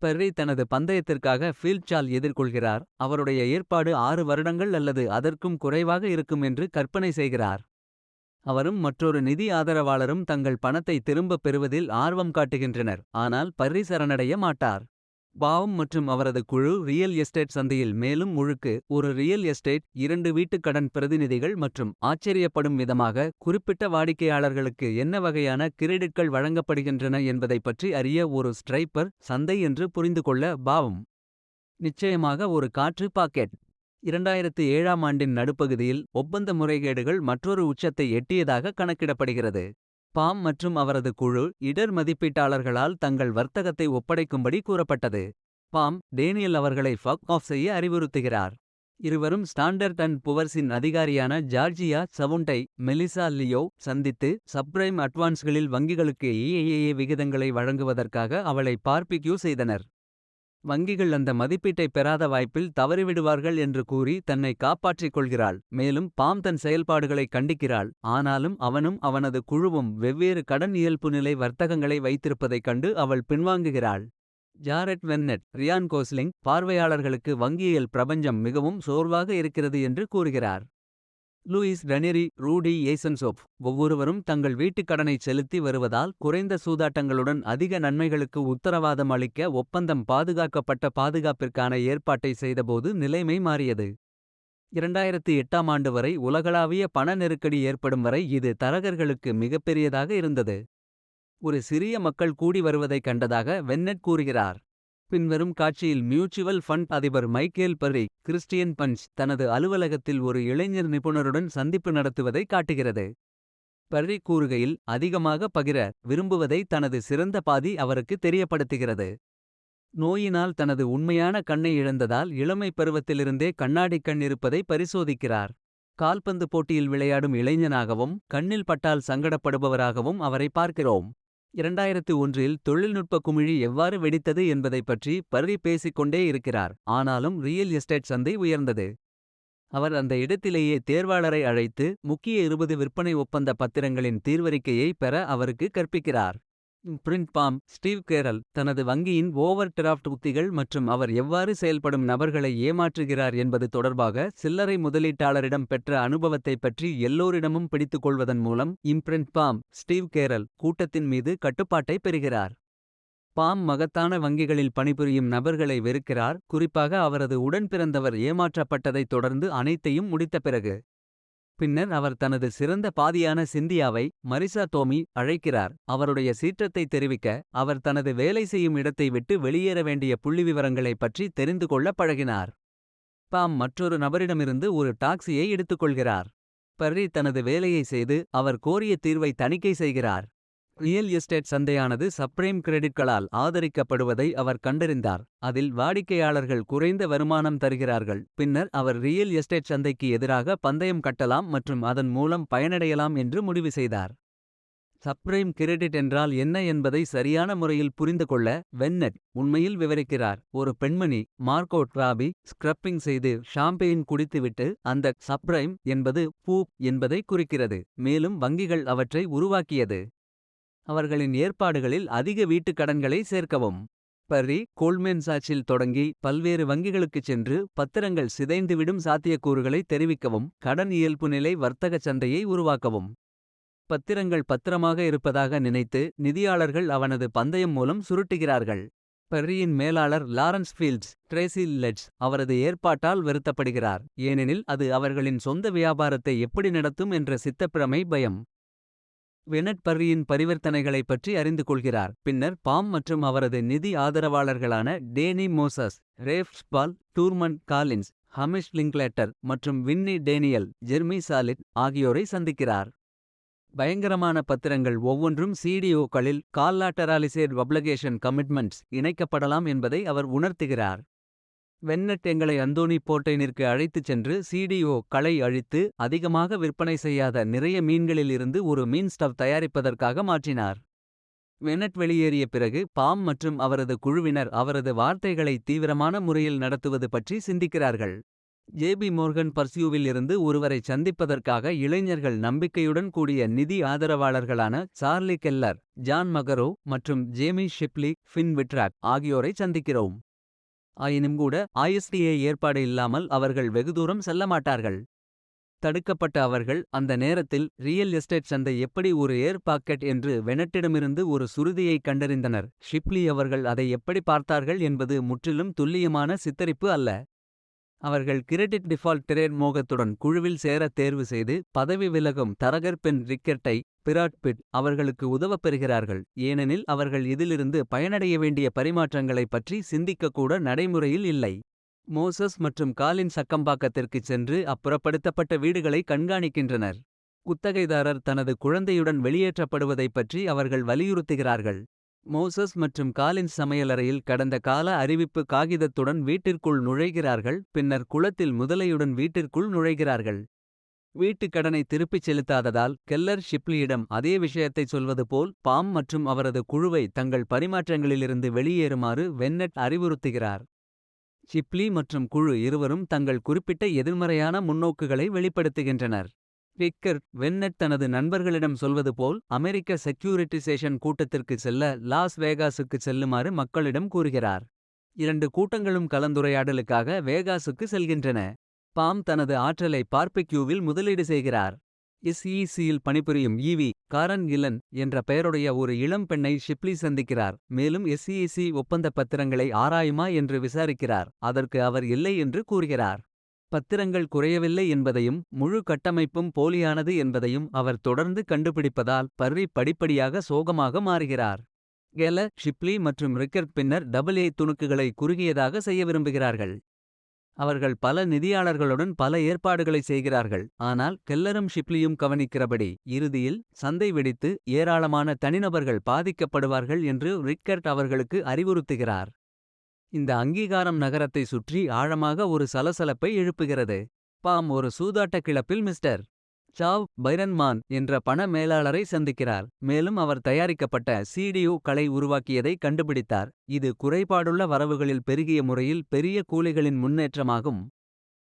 Berry தனது பந்தயத்திற்காக ஃபீல்ட்சால் எதிர்கொள்கிறார். அவருடைய ஏற்பாடு 6 வருடங்கள் அல்லது அதற்கும் குறைவாக இருக்கும் என்று கற்பனை செய்கிறார். அவரும் மற்றொரு நிதி ஆதரவாளரும் தங்கள் பணத்தை திரும்பப் பெறுவதில் ஆர்வம் காட்டுகின்றனர். ஆனால் பர்ரி சரணடைய மாட்டார். பாவம் மற்றும் அவரது குழு ரியல் எஸ்டேட் சந்தையில் மேலும் முழுக்கு. ஒரு ரியல் எஸ்டேட் 2 வீட்டுக் கடன் பிரதிநிதிகள் மற்றும் ஆச்சரியப்படும் விதமாக குறிப்பிட்ட வாடிக்கையாளர்களுக்கு என்ன வகையான கிரெடிட்கள் வழங்கப்படுகின்றன என்பதை பற்றி அறிய ஒரு ஸ்ட்ரைப்பர் சந்தை என்று புரிந்துகொள்ள பாவம். நிச்சயமாக ஒரு காற்று பாக்கெட். 2007ஆம் ஆண்டின் நடுப்பகுதியில் ஒப்பந்த முறைகேடுகள் மற்றொரு உச்சத்தை எட்டியதாக கணக்கிடப்படுகிறது. பாம் மற்றும் அவரது குழு இடர் மதிப்பீட்டாளர்களால் தங்கள் வர்த்தகத்தை ஒப்படைக்கும்படி கூறப்பட்டது. பாம் டேனியல் அவர்களை ஃபக் ஆஃப் செய்ய அறிவுறுத்துகிறார். இருவரும் ஸ்டாண்டர்ட் அண்ட் புவர்ஸின் அதிகாரியான ஜார்ஜியா சவுண்டை மெலிசா லியோ சந்தித்து சப்ரைம் அட்வான்ஸ்களில் வங்கிகளுக்கு ஏஏஏ விகிதங்களை வழங்குவதற்காக அவளை பார்பிக்யூ செய்தனர். வங்கிகள் அந்த மதிப்பீட்டை பெறாத வாய்ப்பில் தவறிவிடுவார்கள் என்று கூறி தன்னை காப்பாற்றிக் கொள்கிறாள். மேலும் பாம் தன் செயல்பாடுகளை கண்டிக்கிறாள். ஆனாலும் அவனும் அவனது குழுவும் வெவ்வேறு கடன் இயல்புநிலை வர்த்தகங்களை வைத்திருப்பதைக் கண்டு அவள் பின்வாங்குகிறாள். ஜாரெட் வென்னெட் ரியான் கோஸ்லிங் பார்வையாளர்களுக்கு வங்கியியல் பிரபஞ்சம் மிகவும் சோர்வாக இருக்கிறது என்று கூறுகிறார். லூயிஸ் ரனிரி ரூடி ஏசன்சோப் ஒவ்வொருவரும் தங்கள் வீட்டுக் கடனை செலுத்தி வருவதால் குறைந்த சூதாட்டங்களுடன் அதிக நன்மைகளுக்கு உத்தரவாதம் அளிக்க ஒப்பந்தம் பாதுகாக்கப்பட்ட பாதுகாப்பிற்கான ஏற்பாட்டை செய்தபோது நிலைமை மாறியது. 2008ஆம் ஆண்டு வரை உலகளாவிய பண நெருக்கடி ஏற்படும் வரை இது தரகர்களுக்கு மிகப்பெரியதாக இருந்தது. ஒரு சிறிய மக்கள் கூடி வருவதைக் கண்டதாக வென்னெட் கூறுகிறார். பின்வரும் காட்சியில் மியூச்சுவல் ஃபண்ட் அதிபர் மைக்கேல் பர்ரி கிறிஸ்டியன் பஞ்ச் தனது அலுவலகத்தில் ஒரு இளைஞர் நிபுணருடன் சந்திப்பு நடத்துவதை காட்டுகிறது. பர்ரி கூறுகையில் அதிகமாக பகிர விரும்புவதை தனது சிறந்த பாதி அவருக்கு தெரியப்படுத்துகிறது. நோயினால் தனது உண்மையான கண்ணை இழந்ததால் இளமை பருவத்திலிருந்தே கண்ணாடிக் கண் இருப்பதை பரிசோதிக்கிறார். கால்பந்து போட்டியில் விளையாடும் இளைஞனாகவும் கண்ணில் பட்டால் சங்கடப்படுபவராகவும் அவரை பார்க்கிறோம். 2001இல் தொழில்நுட்ப குமிழி எவ்வாறு வெடித்தது என்பதைப் பற்றி பர்ரி பேசிக்கொண்டே இருக்கிறார். ஆனாலும் ரியல் எஸ்டேட் சந்தை உயர்ந்தது. அவர் அந்த இடத்திலேயே தேர்வாளரை அழைத்து முக்கிய 20 விற்பனை ஒப்பந்த பத்திரங்களின் தீர்வறிக்கையை பெற அவருக்கு கற்பிக்கிறார். பிரிண்ட் பாம் ஸ்டீவ் கேரல் தனது வங்கியின் ஓவர் டிராஃப்ட் உத்திகள் மற்றும் அவர் எவ்வாறு செயல்படும் நபர்களை ஏமாற்றுகிறார் என்பது தொடர்பாக சில்லறை முதலீட்டாளரிடம் பெற்ற அனுபவத்தைப் பற்றி எல்லோரிடமும் பிடித்துக்கொள்வதன் மூலம் இம்ப்ரிண்ட் பாம் ஸ்டீவ் கேரல் கூட்டத்தின் மீது கட்டுப்பாட்டை பெறுகிறார். பாம் மகத்தான வங்கிகளில் பணிபுரியும் நபர்களை வெறுக்கிறார். குறிப்பாக அவரது உடன்பிறந்தவர் ஏமாற்றப்பட்டதைத் தொடர்ந்து அனைத்தையும் முடித்த பிறகு. பின்னர் அவர் தனது சிறந்த பாதியான சிந்தியாவை மரிசா டோமி அழைக்கிறார். அவருடைய சீற்றத்தை தெரிவிக்க அவர் தனது வேலை செய்யும் இடத்தை விட்டு வெளியேற வேண்டிய புள்ளிவிவரங்களைப் பற்றி தெரிந்து கொள்ள பழகினார். பாம் மற்றொரு நபரிடமிருந்து ஒரு டாக்ஸியை எடுத்துக்கொள்கிறார். பர்ரி தனது வேலையை செய்து அவர் கோரிய தீர்வை தணிக்கை செய்கிறார். ரியல் எஸ்டேட் சந்தையானது சப்ரைம் கிரெடிட்களால் ஆதரிக்கப்படுவதை அவர் கண்டறிந்தார். அதில் வாடிக்கையாளர்கள் குறைந்த வருமானம் தருகிறார்கள். பின்னர் அவர் ரியல் எஸ்டேட் சந்தைக்கு எதிராக பந்தயம் கட்டலாம் மற்றும் அதன் மூலம் பயனடையலாம் என்று முடிவு செய்தார். சப்ரைம் கிரெடிட் என்றால் என்ன என்பதை சரியான முறையில் புரிந்து கொள்ள வென்னெட் உண்மையில் விவரிக்கிறார். ஒரு பெண்மணி மார்கோட் ராபி ஸ்க்ரப்பிங் செய்து ஷாம்பெயின் குடித்துவிட்டு அந்த சப்ரைம் என்பது பூப் என்பதை குறிக்கிறது. மேலும் வங்கிகள் அவற்றை உருவாக்கியது. அவர்களின் ஏற்பாடுகளில் அதிக வீட்டுக் கடன்களை சேர்க்கவும். பர்ரி கோல்ட்மேன் சாட்சில் தொடங்கி பல்வேறு வங்கிகளுக்குச் சென்று பத்திரங்கள் சிதைந்துவிடும் சாத்தியக்கூறுகளை தெரிவிக்கவும் கடன் இயல்புநிலை வர்த்தக சந்தையை உருவாக்கவும். பத்திரங்கள் பத்திரமாக இருப்பதாக நினைத்து நிதியாளர்கள் அவனது பந்தயம் மூலம் சுருட்டுகிறார்கள். பர்ரியின் மேலாளர் லாரன்ஸ் ஃபீல்ட்ஸ் ட்ரேசி லெட்ஸ் அவரது ஏற்பாட்டால் வருத்தப்படுகிறார். ஏனெனில் அது அவர்களின் சொந்த வியாபாரத்தை எப்படி நடத்தும் என்ற சித்தப்பிரமை பயம். வெனட் பர்ரியின் பரிவர்த்தனைகளைப் பற்றி அறிந்து கொள்கிறார். பின்னர் பாம் மற்றும் அவரது நிதி ஆதரவாளர்களான டேனி மோசஸ் ரேஃப் ஸ்பால் டூர்மன் காலின்ஸ் ஹமிஷ் லிங்க்லேட்டர் மற்றும் வின்னி டேனியல் ஜெர்மி சாலிட் ஆகியோரை சந்திக்கிறார். பயங்கரமான பத்திரங்கள் ஒவ்வொன்றும் சிடிஓக்களில் கால்லாட்டராலிசேட் ஒப்ளிகேஷன் கமிட்மெண்ட்ஸ் இணைக்கப்படலாம் என்பதை அவர் உணர்த்துகிறார். வென்னட் எங்களை அந்தோனி போர்ட்டைனிற்கு அழைத்துச் சென்று சிடிஓ களை அழித்து அதிகமாக விற்பனை செய்யாத நிறைய மீன்களில் இருந்து ஒரு மீன் ஸ்டவ் தயாரிப்பதற்காக மாற்றினார். வென்னட் வெளியேறிய பிறகு பாம் மற்றும் அவரது குழுவினர் அவரது வார்த்தைகளை தீவிரமான முறையில் நடத்துவது பற்றி சிந்திக்கிறார்கள். ஜேபி மோர்கன் பர்சியூவில் இருந்து ஒருவரை சந்திப்பதற்காக இளைஞர்கள் நம்பிக்கையுடன் கூடிய நிதி ஆதரவாளர்களான சார்லி கெல்லர், ஜான் மகரோ மற்றும் ஜேமி ஷிப்லி, ஃபின் விட்ராக் ஆகியோரை சந்திக்கிறோம். ஆயினும் கூட ISDA ஏற்பாடு இல்லாமல் அவர்கள் வெகுதூரம் செல்ல மாட்டார்கள். தடுக்கப்பட்ட அவர்கள் அந்த நேரத்தில் ரியல் எஸ்டேட் சந்தை எப்படி ஒரு ஏர் பாக்கெட் என்று வெனட்டிடமிருந்து ஒரு சுருதியை கண்டறிந்தனர். ஷிப்லி அவர்கள் அதை எப்படி பார்த்தார்கள் என்பது முற்றிலும் துல்லியமான சித்தரிப்பு அல்ல. அவர்கள் கிரெடிட் டிஃபால்ட் டிரேட் மோகத்துடன் குழுவில் சேர தேர்வு செய்து பதவி விலகும் தரகர் பென் ரிக்கெட்டை பிராட் பிட் அவர்களுக்கு உதவப் பெறுகிறார்கள். ஏனெனில் அவர்கள் இதிலிருந்து பயனடைய வேண்டிய பரிமாற்றங்களைப் பற்றி சிந்திக்கக்கூட நடைமுறையில் இல்லை. மோசஸ் மற்றும் காலின் சக்கம்பாக்கத்திற்குச் சென்று அப்புறப்படுத்தப்பட்ட வீடுகளை கண்காணிக்கின்றனர். குத்தகைதாரர் தனது குழந்தையுடன் வெளியேற்றப்படுவதைப் பற்றி அவர்கள் வலியுறுத்துகிறார்கள். மோசஸ் மற்றும் காலின்ஸ் சமையலறையில் கடந்த கால அறிவிப்பு காகிதத்துடன் வீட்டிற்குள் நுழைகிறார்கள். பின்னர் குளத்தில் முதலையுடன் வீட்டிற்குள் நுழைகிறார்கள். வீட்டுக் கடனை திருப்பிச் செலுத்தாததால் கெல்லர் ஷிப்லியிடம் அதே விஷயத்தை சொல்வது போல் பாம் மற்றும் அவரது குழுவை தங்கள் பரிமாற்றங்களிலிருந்து வெளியேறுமாறு வென்னட் அறிவுறுத்துகிறார். ஷிப்லி மற்றும் குழு இருவரும் தங்கள் குறிப்பிட்ட எதிர்மறையான முன்னோக்குகளை வெளிப்படுத்துகின்றனர். ரிக்கர்ட் வென்னட் தனது நண்பர்களிடம் சொல்வது போல் அமெரிக்க செக்யூரிட்டிசேஷன் கூட்டத்திற்கு செல்ல லாஸ் வேகாஸுக்கு செல்லுமாறு மக்களிடம் கூறுகிறார். 2 கூட்டங்களும் கலந்துரையாடலுக்காக வேகாஸுக்கு செல்கின்றன. பாம் தனது ஆற்றலை பார்பிக்யூவில் முதலீடு செய்கிறார். SECயில் பணிபுரியும் காரன் கில்லன் என்ற பெயருடைய ஒரு இளம் பெண்ணை ஷிப்லி சந்திக்கிறார். மேலும் SEC ஒப்பந்த பத்திரங்களை ஆராயுமா என்று விசாரிக்கிறார். அதற்கு அவர் இல்லை என்று கூறுகிறார். பத்திரங்கள் குறையவில்லை என்பதையும் முழு கட்டமைப்பும் போலியானது என்பதையும் அவர் தொடர்ந்து கண்டுபிடிப்பதால் பர்ரி படிப்படியாக சோகமாக மாறுகிறார். கெல ஷிப்லி மற்றும் ரிக்கர்ட் பின்னர் AA துணுக்குகளை குறுகியதாக செய்ய விரும்புகிறார்கள். அவர்கள் பல நிதியாளர்களுடன் பல ஏற்பாடுகளை செய்கிறார்கள். ஆனால் கெல்லரும் ஷிப்லியும் கவனிக்கிறபடி இறுதியில் சந்தை வெடித்து ஏராளமான தனிநபர்கள் பாதிக்கப்படுவார்கள் என்று ரிக்கர்ட் அவர்களுக்கு அறிவுறுத்துகிறார். இந்த அங்கீகாரம் நகரத்தை சுற்றி ஆழமாக ஒரு சலசலப்பை எழுப்புகிறது. பாம் ஒரு சூதாட்ட கிளப்பில் மிஸ்டர் சாவ் பைரன்மான் என்ற பண மேலாளரை சந்திக்கிறார். மேலும் அவர் தயாரிக்கப்பட்ட CDO களை உருவாக்கியதை கண்டுபிடித்தார். இது குறைபாடுள்ள வரவுகளில் பெருகிய முறையில் பெரிய கூலிகளின் முன்னேற்றமாகும்.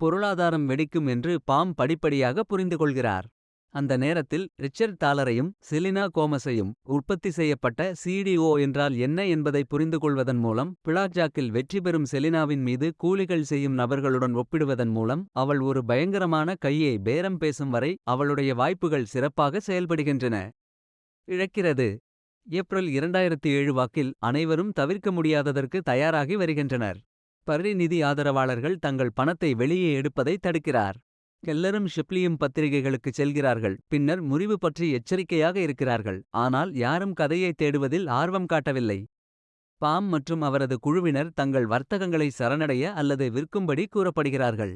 பொருளாதாரம் வெடிக்கும் என்று பாம் படிப்படியாக புரிந்துகொள்கிறார். அந்த நேரத்தில் ரிச்சர்ட் தாலரையும் செலினா கோமஸையும் உற்பத்தி செய்யப்பட்ட CDO என்றால் என்ன என்பதை புரிந்துகொள்வதன் மூலம் பிளாக்ஜாக்கில் வெற்றி பெறும் செலினாவின் மீது கூலிகள் செய்யும் நபர்களுடன் ஒப்பிடுவதன் மூலம் அவள் ஒரு பயங்கரமான கையை பேரம் பேசும் வரை அவளுடைய வாய்ப்புகள் சிறப்பாக செயல்படுகின்றன. இழக்கிறது. ஏப்ரல் 2007 வாக்கில் அனைவரும் தவிர்க்க முடியாததற்கு தயாராகி வருகின்றனர். பர்ரி நிதி ஆதரவாளர்கள் தங்கள் பணத்தை வெளியே எடுப்பதை தடுக்கிறார். கெல்லரும் ஷிப்லியும் பத்திரிகைகளுக்குச் செல்கிறார்கள். பின்னர் முறிவு பற்றி எச்சரிக்கையாக இருக்கிறார்கள். ஆனால் யாரும் கதையை தேடுவதில் ஆர்வம் காட்டவில்லை. பாம் மற்றும் அவரது குழுவினர் தங்கள் வர்த்தகங்களை சரணடைய அல்லது விற்கும்படி கூறப்படுகிறார்கள்.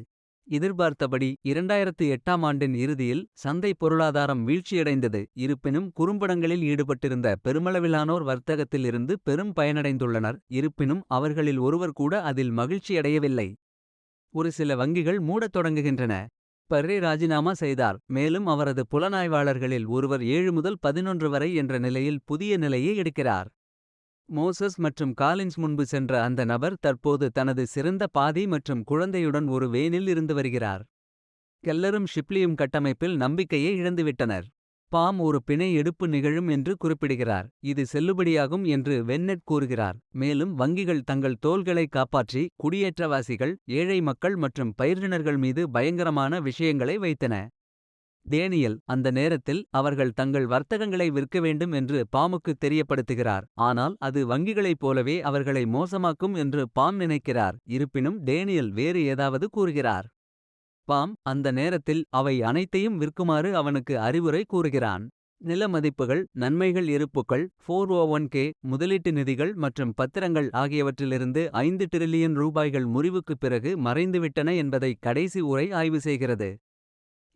எதிர்பார்த்தபடி 2008ஆம் ஆண்டின் இறுதியில் சந்தை பொருளாதாரம் வீழ்ச்சியடைந்தது. இருப்பினும் குறும்படங்களில் ஈடுபட்டிருந்த பெருமளவிலானோர் வர்த்தகத்தில் இருந்து பெரும் பயனடைந்துள்ளனர். இருப்பினும் அவர்களில் ஒருவர் கூட அதில் மகிழ்ச்சியடையவில்லை. ஒரு சில வங்கிகள் மூடத் தொடங்குகின்றன. பர்ரி ராஜினாமா செய்தார். மேலும் அவரது புலனாய்வாளர்களில் ஒருவர் 7 முதல் 11 வரை என்ற நிலையில் புதிய நிலையை எடுக்கிறார். மோசஸ் மற்றும் காலின்ஸ் முன்பு சென்ற அந்த நபர் தற்போது தனது சிறந்த பாதி மற்றும் குழந்தையுடன் ஒரு வேனில் இருந்து வருகிறார். கெல்லரும் ஷிப்லியும் கட்டமைப்பில் நம்பிக்கையை இழந்துவிட்டனர். பாம் ஒரு பிணை எடுப்பு நிகழும் என்று குறிப்பிடுகிறார். இது செல்லுபடியாகும் என்று வென்னட் கூறுகிறார். மேலும் வங்கிகள் தங்கள் தோள்களை காப்பாற்றி குடியேற்றவாசிகள், ஏழை மக்கள் மற்றும் பயிரினர்கள் மீது பயங்கரமான விஷயங்களை வைத்தன. டேனியல் அந்த நேரத்தில் அவர்கள் தங்கள் வர்த்தகங்களை விற்க வேண்டும் என்று பாமுக்கு தெரியப்படுத்துகிறார். ஆனால் அது வங்கிகளைப் போலவே அவர்களை மோசமாக்கும் என்று பாம் நினைக்கிறார். இருப்பினும் டேனியல் வேறு ஏதாவது கூறுகிறார். பாம் அந்த நேரத்தில் அவை அனைத்தையும் விற்குமாறு அவனுக்கு அறிவுரை கூறுகிறான். நில மதிப்புகள், நன்மைகள், இருப்புக்கள், 401k முதலீட்டு நிதிகள் மற்றும் பத்திரங்கள் ஆகியவற்றிலிருந்து 5 டிரில்லியன் ரூபாய்கள் முறிவுக்குப் பிறகு மறைந்துவிட்டன என்பதை கடைசி உரை ஆய்வு செய்கிறது.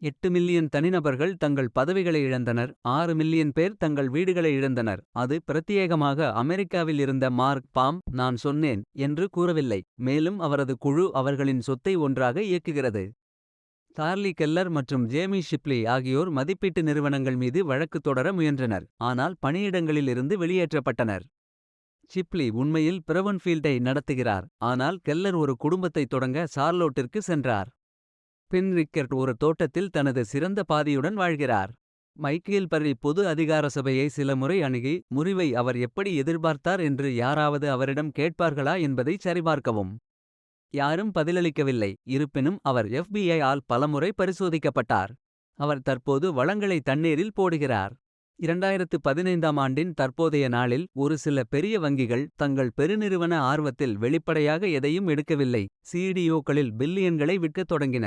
8 மில்லியன் தனிநபர்கள் தங்கள் பதவிகளை இழந்தனர். 6 மில்லியன் பேர் தங்கள் வீடுகளை இழந்தனர். அது பிரத்யேகமாக அமெரிக்காவில் இருந்த மார்க் பாம் நான் சொன்னேன் என்று கூறவில்லை. மேலும் அவரது குழு அவர்களின் சொத்தை ஒன்றாக இயக்குகிறது. சார்லி கெல்லர் மற்றும் ஜேமி ஷிப்லி ஆகியோர் மதிப்பீட்டு நிறுவனங்கள் மீது வழக்கு தொடர முயன்றனர். ஆனால் பணியிடங்களில் இருந்து வெளியேற்றப்பட்டனர். ஷிப்லி உண்மையில் பிரவுன்ஃபீல்டை நடத்துகிறார். ஆனால் கெல்லர் ஒரு குடும்பத்தை தொடங்க சார்லோட்டிற்கு சென்றார். பின் ரிக்கர்ட் ஒரு தோட்டத்தில் தனது சிறந்த பாதியுடன் வாழ்கிறார். மைக்கேல் பர்ரி பொது அதிகார சபையை சில முறை அணுகி, முறிவை அவர் எப்படி எதிர்பார்த்தார் என்று யாராவது அவரிடம் கேட்பார்களா என்பதைச் சரிபார்க்கவும். யாரும் பதிலளிக்கவில்லை. இருப்பினும் அவர் FBI ஆல் பலமுறை பரிசோதிக்கப்பட்டார். அவர் தற்போது வளங்களை தண்ணீரில் போடுகிறார். 2015ஆம் ஆண்டின் தற்போதைய நாளில் ஒரு சில பெரிய வங்கிகள் தங்கள் பெருநிறுவன ஆர்வத்தில் வெளிப்படையாக எதையும் எடுக்கவில்லை. CDOக்களில் பில்லியன்களை விற்கத் தொடங்கின.